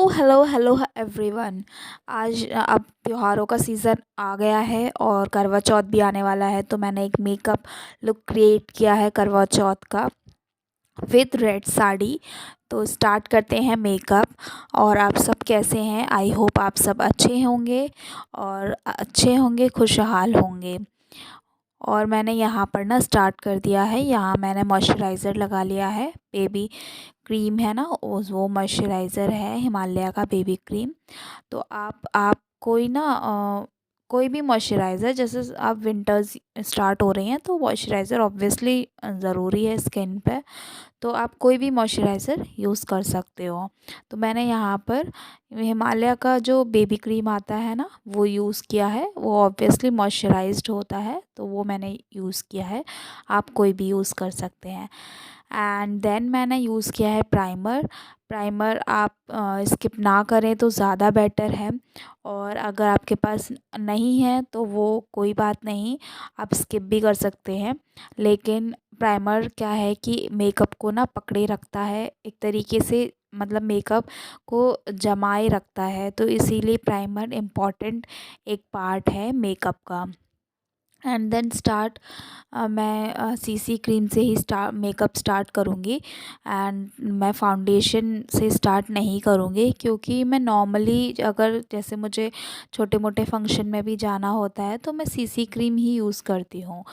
Hello hello everyone. आज अब त्योहारों का सीज़न आ गया है और करवा चौथ भी आने वाला है, तो मैंने एक मेकअप लुक क्रिएट किया है करवा चौथ का विद रेड साड़ी। तो स्टार्ट करते हैं मेकअप। और आप सब कैसे हैं? आई होप आप सब अच्छे होंगे और खुशहाल होंगे। और मैंने यहाँ पर ना स्टार्ट कर दिया है। यहाँ मैंने मॉइस्चराइज़र लगा लिया है, बेबी क्रीम है ना, वो मॉइस्चराइज़र है हिमालय का बेबी क्रीम। तो आप कोई ना कोई भी मॉइस्चराइज़र, जैसे अब विंटर्स स्टार्ट हो रही हैं तो मॉइस्चराइज़र ऑब्वियसली ज़रूरी है स्किन पे। तो आप कोई भी मॉइस्चराइज़र यूज़ कर सकते हो। तो मैंने यहाँ पर हिमालय का जो बेबी क्रीम आता है ना, वो यूज़ किया है। वो ऑब्वियसली मॉइस्चराइज्ड होता है, तो वो मैंने यूज़ किया है। आप कोई भी यूज़ कर सकते हैं। एंड देन मैंने यूज़ किया है प्राइमर। प्राइमर आप स्किप ना करें तो ज़्यादा बेटर है। और अगर आपके पास नहीं है तो वो कोई बात नहीं, आप स्किप भी कर सकते हैं। लेकिन प्राइमर क्या है कि मेकअप को ना पकड़े रखता है एक तरीके से, मतलब मेकअप को जमाए रखता है। तो इसीलिए प्राइमर इम्पॉर्टेंट एक पार्ट है मेकअप का। एंड देन स्टार्ट मैं सीसी क्रीम से ही मेकअप स्टार्ट करूँगी। एंड मैं फाउंडेशन से स्टार्ट नहीं करूँगी, क्योंकि मैं नॉर्मली अगर जैसे मुझे छोटे मोटे फंक्शन में भी जाना होता है तो मैं सीसी क्रीम ही यूज़ करती हूँ।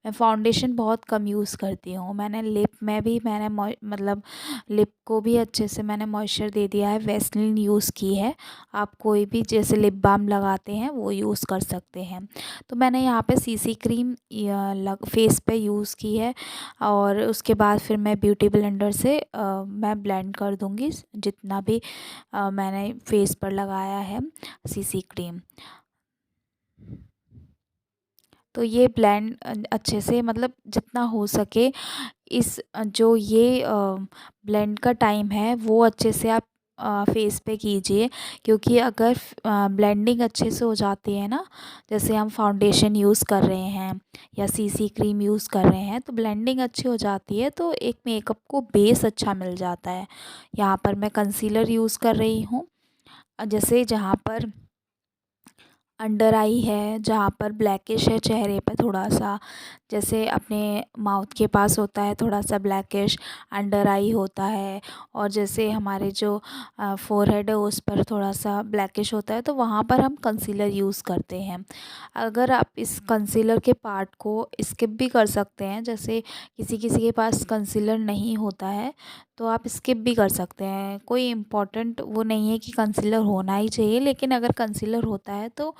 मैं फाउंडेशन बहुत कम यूज़ करती हूँ। मैंने लिप में भी मैंने मतलब लिप को भी अच्छे से मैंने मॉइस्चर दे दिया है, वैसलीन यूज़ की है। आप कोई भी जैसे लिप बाम लगाते हैं वो यूज़ कर सकते हैं। तो मैंने यहाँ पे सीसी क्रीम फेस पे यूज़ की है। और उसके बाद फिर मैं ब्यूटी ब्लेंडर से मैं ब्लेंड कर दूँगी जितना भी मैंने फेस पर लगाया है सीसी क्रीम। तो ये ब्लेंड अच्छे से, मतलब जितना हो सके इस जो ये ब्लेंड का टाइम है वो अच्छे से आप फेस पे कीजिए। क्योंकि अगर ब्लेंडिंग अच्छे से हो जाती है ना, जैसे हम फाउंडेशन यूज़ कर रहे हैं या सीसी क्रीम यूज़ कर रहे हैं, तो ब्लेंडिंग अच्छी हो जाती है तो एक मेकअप को बेस अच्छा मिल जाता है। यहाँ पर मैं कंसीलर यूज़ कर रही हूँ। जैसे जहाँ पर अंडर आई है, जहाँ पर ब्लैकिश है चेहरे पे थोड़ा सा, जैसे अपने माउथ के पास होता है थोड़ा सा ब्लैकिश, अंडर आई होता है। और जैसे हमारे जो फोरहेड है उस पर थोड़ा सा ब्लैकिश होता है, तो वहाँ पर हम कंसीलर यूज़ करते हैं। अगर आप इस कंसीलर के पार्ट को स्किप भी कर सकते हैं, जैसे किसी किसी के पास कंसीलर नहीं होता है तो आप स्किप भी कर सकते हैं। कोई इम्पोर्टेंट वो नहीं है कि कंसीलर होना ही चाहिए, लेकिन अगर कंसीलर होता है तो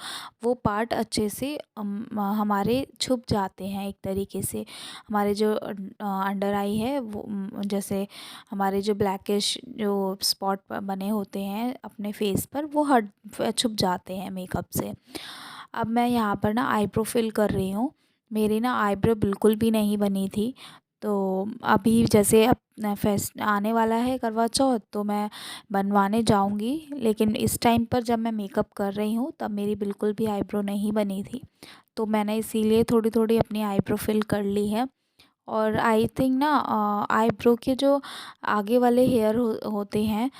वो पार्ट अच्छे से हमारे छुप जाते हैं एक तरीके से। हमारे जो अंडर आई है वो जैसे हमारे जो ब्लैकिश जो स्पॉट बने होते हैं अपने फेस पर, वो हट छुप जाते हैं मेकअप से। अब मैं यहाँ पर ना आईब्रो फिल कर रही हूँ। मेरी ना आईब्रो बिल्कुल भी नहीं बनी थी। तो अभी जैसे अब फेस्ट आने वाला है करवा चौथ, तो मैं बनवाने जाऊंगी। लेकिन इस टाइम पर जब मैं मेकअप कर रही हूँ तब मेरी बिल्कुल भी आईब्रो नहीं बनी थी, तो मैंने इसीलिए थोड़ी थोड़ी अपनी आईब्रो फिल कर ली है। और आई थिंक ना आईब्रो के जो आगे वाले हेयर होते हैं,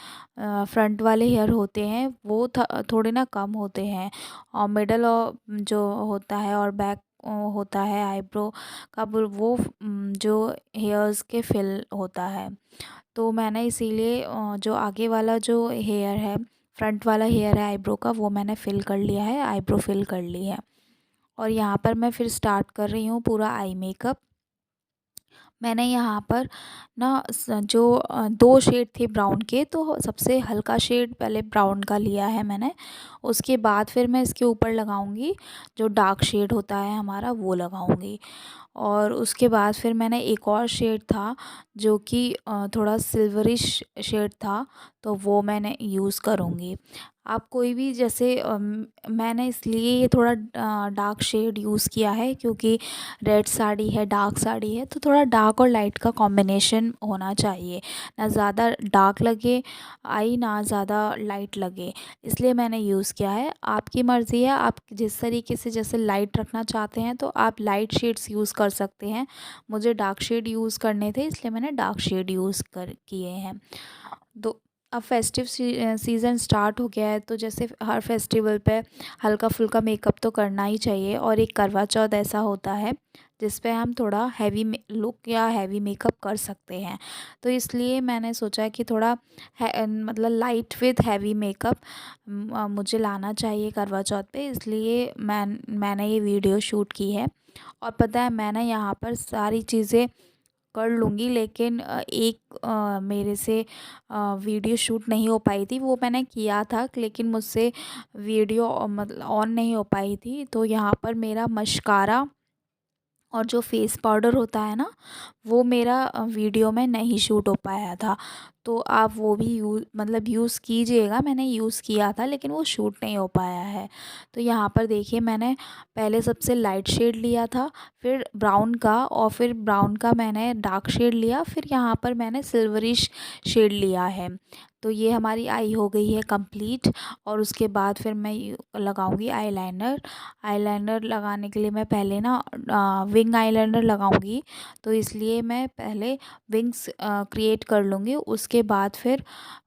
फ्रंट वाले हेयर होते हैं, वो थोड़े ना कम होते हैं। और मिडल और जो होता है और बैक होता है आईब्रो का, वो जो हेयर्स के फिल होता है। तो मैंने इसीलिए जो आगे वाला जो हेयर है, फ्रंट वाला हेयर है आईब्रो का, वो मैंने फिल कर लिया है, आईब्रो फिल कर ली है। और यहाँ पर मैं फिर स्टार्ट कर रही हूँ पूरा आई मेकअप। मैंने यहाँ पर ना जो 2 शेड थे ब्राउन के, तो सबसे हल्का शेड पहले ब्राउन का लिया है मैंने। उसके बाद फिर मैं इसके ऊपर लगाऊंगी जो डार्क शेड होता है हमारा, वो लगाऊंगी। और उसके बाद फिर मैंने एक और शेड था जो कि थोड़ा सिल्वरिश शेड था, तो वो मैंने यूज़ करूँगी। आप कोई भी जैसे मैंने इसलिए ये थोड़ा डार्क शेड यूज़ किया है, क्योंकि रेड साड़ी है, डार्क साड़ी है, तो थोड़ा डार्क और लाइट का कॉम्बिनेशन होना चाहिए। ना ज़्यादा डार्क लगे आई, ना ज़्यादा लाइट लगे, इसलिए मैंने यूज़ किया है। आपकी मर्ज़ी है, आप जिस तरीके से जैसे लाइट रखना चाहते हैं तो आप लाइट शेड्स यूज़ कर सकते हैं। मुझे डार्क शेड यूज़ करने थे, इसलिए मैंने डार्क शेड यूज़ कर किए हैं। दो अब फेस्टिव सीज़न स्टार्ट हो गया है, तो जैसे हर फेस्टिवल पे हल्का फुल्का मेकअप तो करना ही चाहिए। और एक करवा चौथ ऐसा होता है जिस पे हम थोड़ा हैवी लुक या हैवी मेकअप कर सकते हैं। तो इसलिए मैंने सोचा कि थोड़ा मतलब लाइट विथ हैवी मेकअप मुझे लाना चाहिए करवा चौथ पे, इसलिए मैंने ये वीडियो शूट की है। और पता है, मैंने यहाँ पर सारी चीज़ें कर लूँगी, लेकिन एक मेरे से वीडियो शूट नहीं हो पाई थी। वो मैंने किया था, लेकिन मुझसे वीडियो मतलब ऑन नहीं हो पाई थी। तो यहाँ पर मेरा मस्कारा और जो फेस पाउडर होता है ना, वो मेरा वीडियो में नहीं शूट हो पाया था। तो आप वो भी मतलब यूज़ कीजिएगा। मैंने यूज़ किया था, लेकिन वो शूट नहीं हो पाया है। तो यहाँ पर देखिए, मैंने पहले सबसे लाइट शेड लिया था, फिर ब्राउन का, और फिर ब्राउन का मैंने डार्क शेड लिया, फिर यहाँ पर मैंने सिल्वरिश शेड लिया है। तो ये हमारी आई हो गई है कंप्लीट। और उसके बाद फिर मैं लगाऊंगी आईलाइनर। आईलाइनर लगाने के लिए मैं पहले ना विंग आईलाइनर लगाऊंगी, तो इसलिए मैं पहले विंग्स क्रिएट कर लूँगी। उसके बाद फिर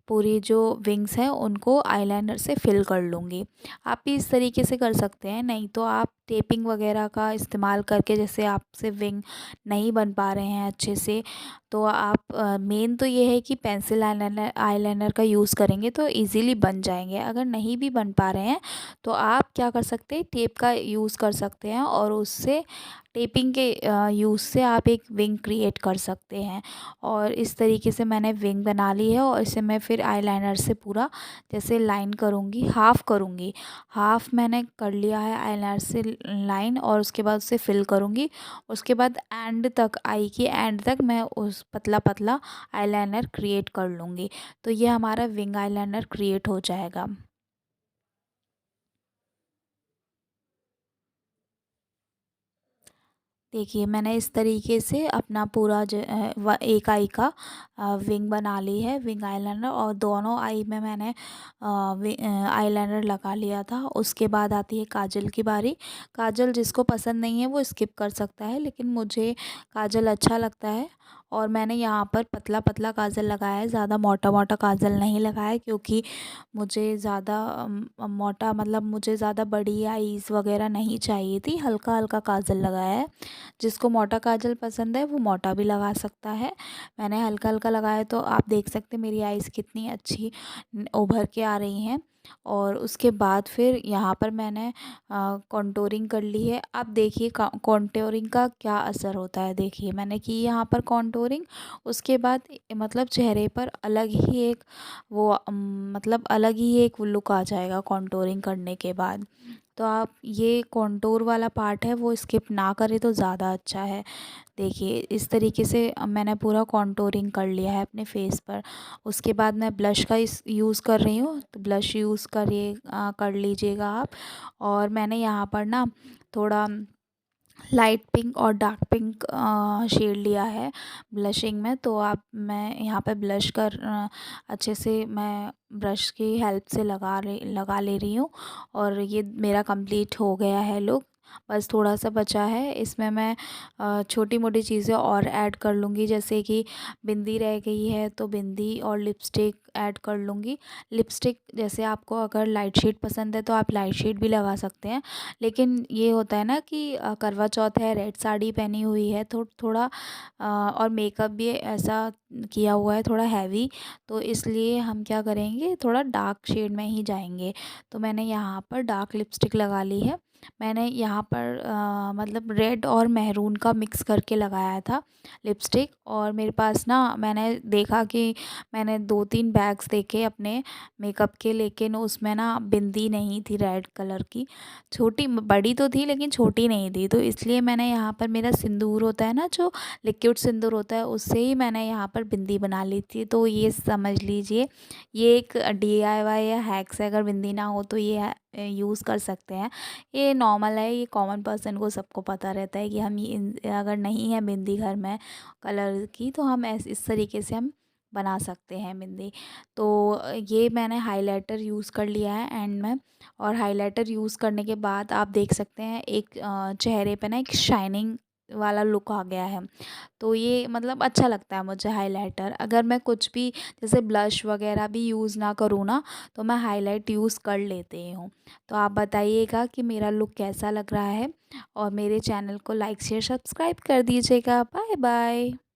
पूरी जो विंग्स हैं उनको आईलाइनर से फिल कर लूँगी। आप भी इस तरीके से कर सकते हैं, नहीं तो आप टेपिंग वगैरह का इस्तेमाल करके, जैसे आपसे विंग नहीं बन पा रहे हैं अच्छे से, तो आप मेन तो ये है कि पेंसिल आईलाइनर आईलाइनर का यूज़ करेंगे तो इजीली बन जाएंगे। अगर नहीं भी बन पा रहे हैं तो आप क्या कर सकते हैं, टेप का यूज़ कर सकते हैं, और उससे टेपिंग के यूज़ से आप एक विंग क्रिएट कर सकते हैं। और इस तरीके से मैंने विंग बना ली है, और इसे मैं फिर आईलाइनर से पूरा जैसे लाइन करूँगी, हाफ़ करूँगी। हाफ़ मैंने कर लिया है आईलाइनर से लाइन, और उसके बाद उसे फिल करूँगी। उसके बाद एंड तक, आई के एंड तक मैं उस पतला पतला आईलाइनर क्रिएट कर लूँगी। तो ये हमारा विंग आईलाइनर क्रिएट हो जाएगा। देखिए, मैंने इस तरीके से अपना पूरा एक आई का विंग बना ली है, विंग आईलाइनर, और दोनों आई में मैंने आईलाइनर लगा लिया था। उसके बाद आती है काजल की बारी। काजल जिसको पसंद नहीं है वो स्किप कर सकता है, लेकिन मुझे काजल अच्छा लगता है, और मैंने यहाँ पर पतला पतला काजल लगाया है, ज़्यादा मोटा मोटा काजल नहीं लगाया है, क्योंकि मुझे ज़्यादा मोटा, मतलब मुझे ज़्यादा बड़ी आईज़ वगैरह नहीं चाहिए थी। हल्का हल्का काजल लगाया है। जिसको मोटा काजल पसंद है वो मोटा भी लगा सकता है। मैंने हल्का हल्का लगाया, तो आप देख सकते हैं मेरी आईज़ कितनी अच्छी उभर के आ रही हैं। और उसके बाद फिर यहाँ पर मैंने कॉन्टोरिंग कर ली है। अब देखिए कॉन्टोरिंग का क्या असर होता है। देखिए, मैंने की यहाँ पर कॉन्टोरिंग। उसके बाद मतलब चेहरे पर अलग ही एक वो मतलब अलग ही एक लुक आ जाएगा कॉन्टोरिंग करने के बाद। तो आप ये कॉन्टूर वाला पार्ट है वो स्किप ना करें तो ज़्यादा अच्छा है। देखिए, इस तरीके से मैंने पूरा कॉन्टूरिंग कर लिया है अपने फेस पर। उसके बाद मैं ब्लश का इस यूज़ कर रही हूँ, तो ब्लश यूज़ कर लीजिएगा आप। और मैंने यहाँ पर ना थोड़ा लाइट पिंक और डार्क पिंक शेड लिया है ब्लशिंग में। तो आप मैं यहाँ पे ब्लश अच्छे से मैं ब्रश की हेल्प से लगा ले रही हूँ। और ये मेरा कंप्लीट हो गया है लुक। बस थोड़ा सा बचा है, इसमें मैं छोटी मोटी चीज़ें और ऐड कर लूँगी, जैसे कि बिंदी रह गई है तो बिंदी और लिपस्टिक ऐड कर लूँगी। लिपस्टिक जैसे आपको अगर लाइट शेड पसंद है तो आप लाइट शेड भी लगा सकते हैं, लेकिन ये होता है ना कि करवा चौथ है, रेड साड़ी पहनी हुई है, थोड़ा और मेकअप भी ऐसा किया हुआ है थोड़ा हैवी, तो इसलिए हम क्या करेंगे, थोड़ा डार्क शेड में ही जाएंगे। तो मैंने यहाँ पर डार्क लिपस्टिक लगा ली है। मैंने यहाँ पर मतलब रेड और मैरून का मिक्स करके लगाया था लिपस्टिक। और मेरे पास ना, मैंने देखा कि मैंने 2-3 बैग्स देखे अपने मेकअप के, लेकिन उसमें ना बिंदी नहीं थी रेड कलर की। छोटी बड़ी तो थी लेकिन छोटी नहीं थी, तो इसलिए मैंने यहाँ पर, मेरा सिंदूर होता है ना, जो लिक्विड सिंदूर होता है, उससे ही मैंने यहाँ पर बिंदी बना ली थी। तो ये समझ लीजिए, ये एक DIY या हैक्स है। अगर बिंदी ना हो तो ये यूज़ कर सकते हैं। ये नॉर्मल है, ये कॉमन पर्सन को सबको पता रहता है कि हम ये अगर नहीं है बिंदी घर में कलर की, तो हम इस तरीके से हम बना सकते हैं बिंदी। तो ये मैंने हाइलाइटर यूज़ कर लिया है एंड में। और हाइलाइटर यूज़ करने के बाद आप देख सकते हैं एक चेहरे पे ना एक शाइनिंग वाला लुक आ गया है। तो ये मतलब अच्छा लगता है मुझे हाइलाइटर। अगर मैं कुछ भी जैसे ब्लश वगैरह भी यूज़ ना करूँ ना, तो मैं हाइलाइट यूज़ कर लेती हूँ। तो आप बताइएगा कि मेरा लुक कैसा लग रहा है, और मेरे चैनल को लाइक शेयर सब्सक्राइब कर दीजिएगा। Bye bye.